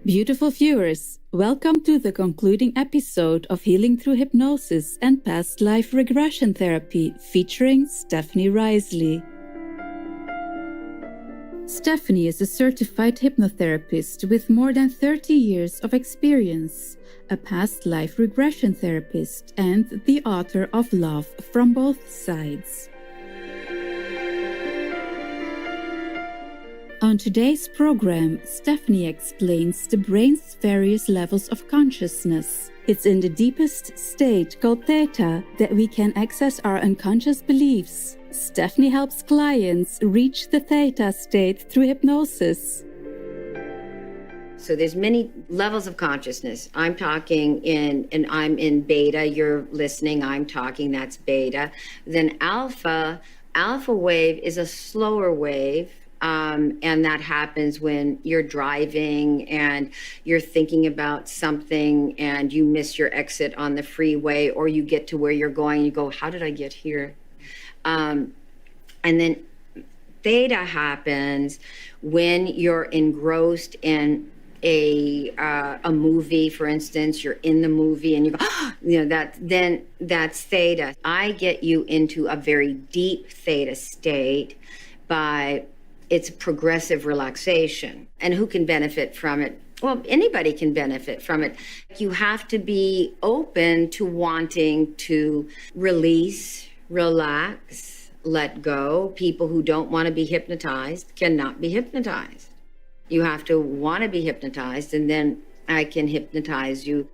Beautiful viewers, welcome to the concluding episode of Healing Through Hypnosis and Past Life Regression Therapy featuring Stephanie Riseley. Stephanie is a certified hypnotherapist with more than 30 years of experience, a past life regression therapist, and the author of Love from Both Sides. On today's program, Stephanie explains the brain's various levels of consciousness. It's in the deepest state, called theta, that we can access our unconscious beliefs. Stephanie helps clients reach the theta state through hypnosis. So there's many levels of consciousness. I'm talking and I'm in beta, you're listening, I'm talking, that's beta. Then alpha wave is a slower wave. And that happens when you're driving and you're thinking about something and you miss your exit on the freeway, or you get to where you're going and you go, how did I get here? And then theta happens when you're engrossed in a movie, for instance. You're in the movie and you go, that's theta. I get you into a very deep theta state by it's progressive relaxation. And who can benefit from it? Well, anybody can benefit from it. You have to be open to wanting to release, relax, let go. People who don't want to be hypnotized cannot be hypnotized. You have to want to be hypnotized, and then I can hypnotize you.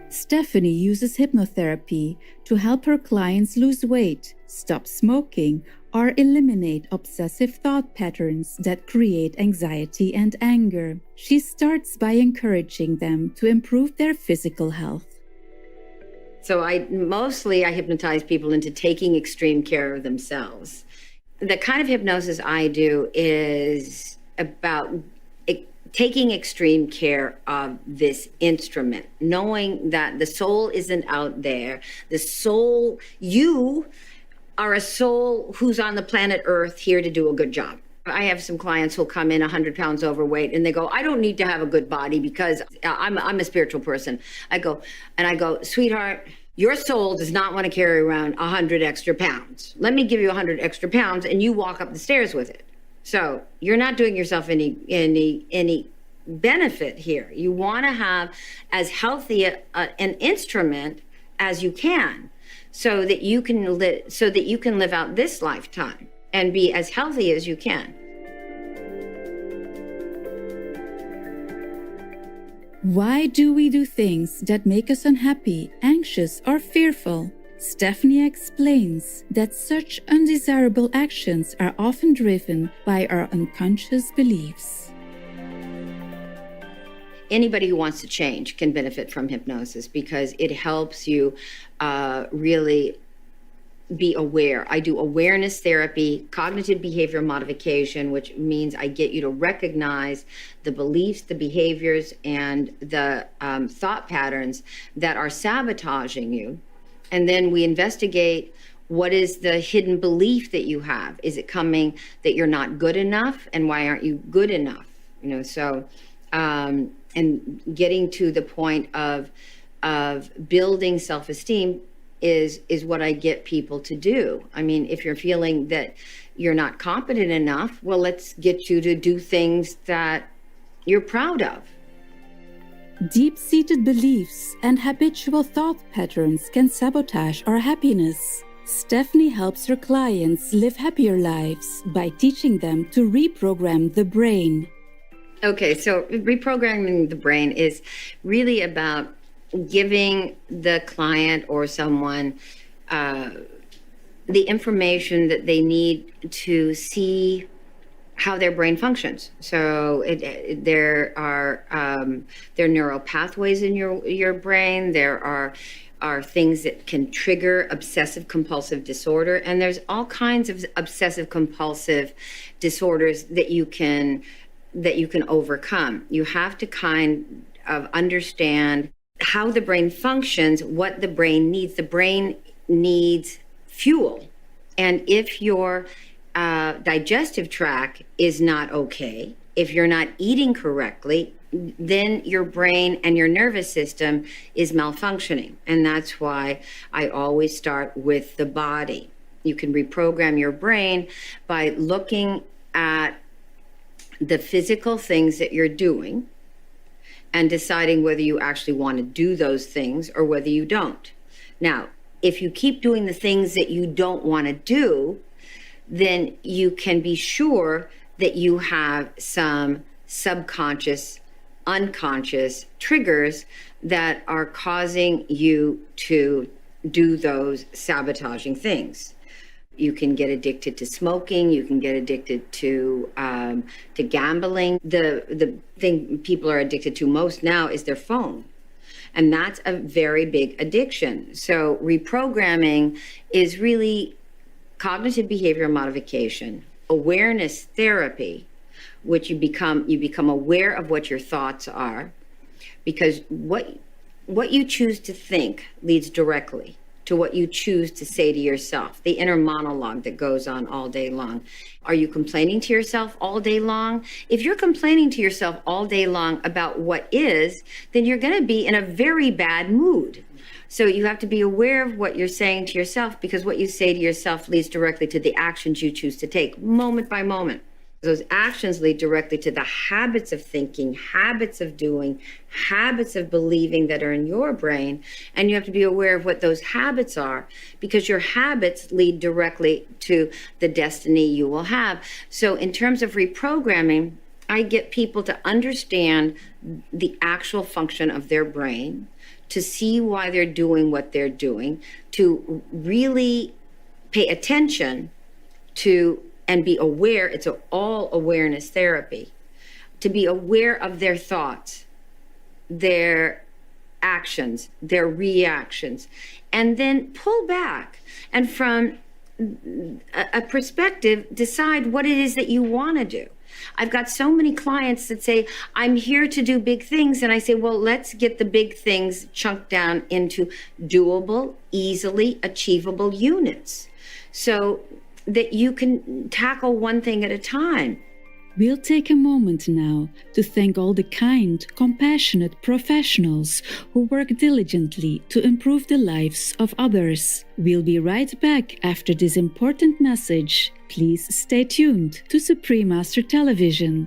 Stephanie uses hypnotherapy to help her clients lose weight, stop smoking, or eliminate obsessive thought patterns that create anxiety and anger. She starts by encouraging them to improve their physical health. So I hypnotize people into taking extreme care of themselves. The kind of hypnosis I do is about taking extreme care of this instrument, knowing that the soul isn't out there. The soul, you are a soul who's on the planet Earth here to do a good job. I have some clients who'll come in 100 pounds overweight and they go, I don't need to have a good body because I'm a spiritual person. I go, sweetheart, your soul does not want to carry around 100 extra pounds. Let me give you 100 extra pounds and you walk up the stairs with it. So you're not doing yourself any benefit here. You want to have as healthy an instrument as you can, so that you can live out this lifetime and be as healthy as you can. Why do we do things that make us unhappy, anxious, or fearful? Stephanie explains that such undesirable actions are often driven by our unconscious beliefs. Anybody who wants to change can benefit from hypnosis because it helps you really be aware. I do awareness therapy, cognitive behavior modification, which means I get you to recognize the beliefs, the behaviors, and the thought patterns that are sabotaging you. And then we investigate what is the hidden belief that you have. Is it coming that you're not good enough? And why aren't you good enough? And getting to the point of building self-esteem is what I get people to do. I mean, if you're feeling that you're not competent enough, well, let's get you to do things that you're proud of. Deep-seated beliefs and habitual thought patterns can sabotage our happiness. Stephanie helps her clients live happier lives by teaching them to reprogram the brain. Okay, so reprogramming the brain is really about giving the client or someone the information that they need to see how their brain functions. So there are neural pathways in your brain. There are things that can trigger obsessive compulsive disorder, and there's all kinds of obsessive compulsive disorders that you can overcome. You have to kind of understand how the brain functions, what the brain needs. The brain needs fuel. And if you're digestive tract is not okay, if you're not eating correctly, then your brain and your nervous system is malfunctioning. And that's why I always start with the body. You can reprogram your brain by looking at the physical things that you're doing and deciding whether you actually want to do those things or whether you don't. Now, if you keep doing the things that you don't want to do, then you can be sure that you have some subconscious, unconscious triggers that are causing you to do those sabotaging things. You can get addicted to smoking. You can get addicted to gambling. The thing people are addicted to most now is their phone. And that's a very big addiction. So reprogramming is really cognitive behavioral modification, awareness therapy, which you become aware of what your thoughts are, because what you choose to think leads directly to what you choose to say to yourself, the inner monologue that goes on all day long. Are you complaining to yourself all day long? If you're complaining to yourself all day long about what is, then you're going to be in a very bad mood. So you have to be aware of what you're saying to yourself, because what you say to yourself leads directly to the actions you choose to take moment by moment. Those actions lead directly to the habits of thinking, habits of doing, habits of believing that are in your brain. And you have to be aware of what those habits are, because your habits lead directly to the destiny you will have. So in terms of reprogramming, I get people to understand the actual function of their brain, to see why they're doing what they're doing, to really pay attention to and be aware. It's all awareness therapy. To be aware of their thoughts, their actions, their reactions, and then pull back and from a perspective, decide what it is that you want to do. I've got so many clients that say, I'm here to do big things. And I say, well, let's get the big things chunked down into doable, easily achievable units, so that you can tackle one thing at a time. We'll take a moment now to thank all the kind, compassionate professionals who work diligently to improve the lives of others. We'll be right back after this important message. Please stay tuned to Supreme Master Television.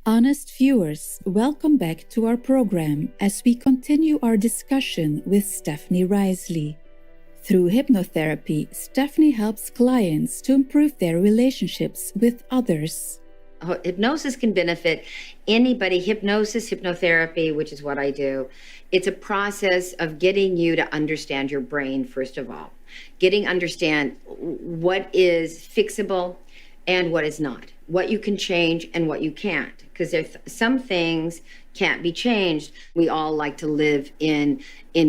Honest viewers, welcome back to our program as we continue our discussion with Stephanie Riseley. Through hypnotherapy, Stephanie helps clients to improve their relationships with others. Hypnosis can benefit anybody. Hypnotherapy, which is what I do, it's a process of getting you to understand your brain, first of all. Understand what is fixable and what is not, what you can change and what you can't. Because if some things can't be changed, we all like to live in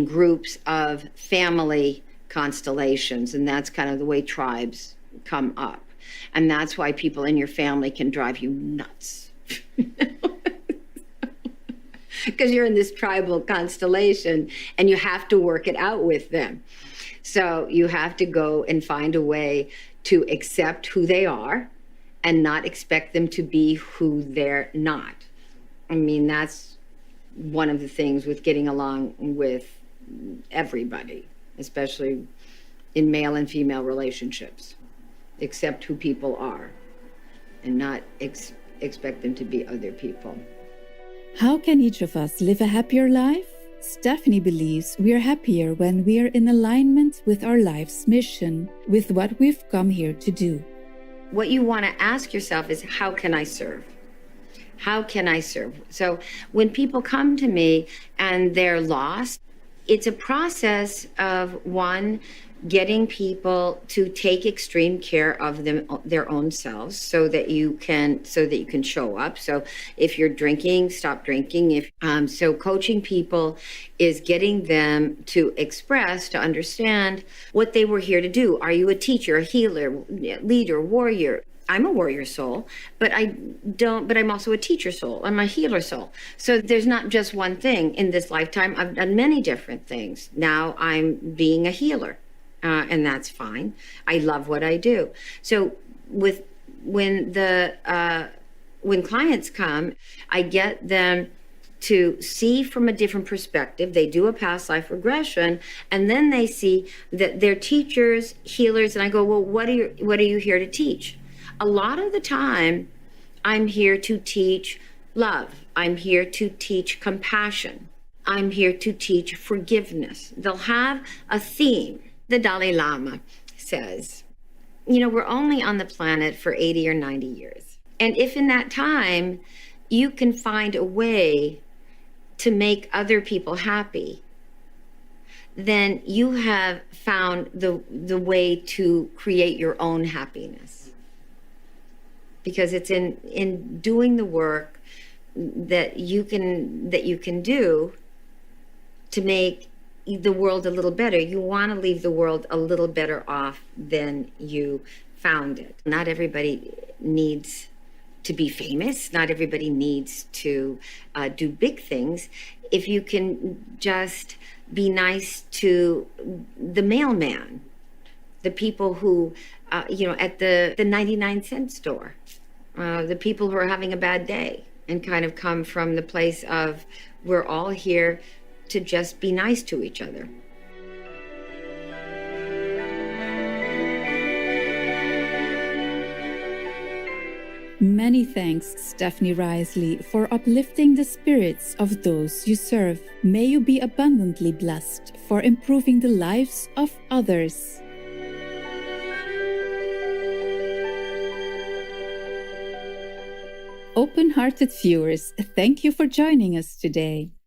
groups of family constellations, and that's kind of the way tribes come up. And that's why people in your family can drive you nuts. Because you're in this tribal constellation and you have to work it out with them. So you have to go and find a way to accept who they are and not expect them to be who they're not. I mean, that's one of the things with getting along with everybody, especially in male and female relationships. Accept who people are and not expect them to be other people. How can each of us live a happier life? Stephanie believes we are happier when we are in alignment with our life's mission, with what we've come here to do. What you want to ask yourself is, how can I serve? How can I serve? So when people come to me and they're lost, it's a process of, one, getting people to take extreme care of their own selves so that you can show up. So if you're drinking, stop drinking. So coaching people is getting them to express, to understand what they were here to do. Are you a teacher, a healer, leader, warrior? I'm a warrior soul, but I'm also a teacher soul. I'm a healer soul. So there's not just one thing in this lifetime. I've done many different things. Now I'm being a healer. and that's fine. I love what I do. So when clients come, I get them to see from a different perspective. They do a past life regression, and then they see that they're teachers, healers, and I go, well, what are you here to teach? A lot of the time, I'm here to teach love. I'm here to teach compassion. I'm here to teach forgiveness. They'll have a theme. The Dalai Lama says, we're only on the planet for 80 or 90 years. And if in that time you can find a way to make other people happy, then you have found the way to create your own happiness. Because it's in doing the work that you can do to make the world a little better. You want to leave the world a little better off than you found it. Not everybody needs to be famous. Not everybody needs to do big things. If you can just be nice to the mailman, the people who, at the 99-cent store, the people who are having a bad day, and kind of come from the place of we're all here to just be nice to each other. Many thanks, Stephanie Riseley, for uplifting the spirits of those you serve. May you be abundantly blessed for improving the lives of others. Open-hearted viewers, thank you for joining us today.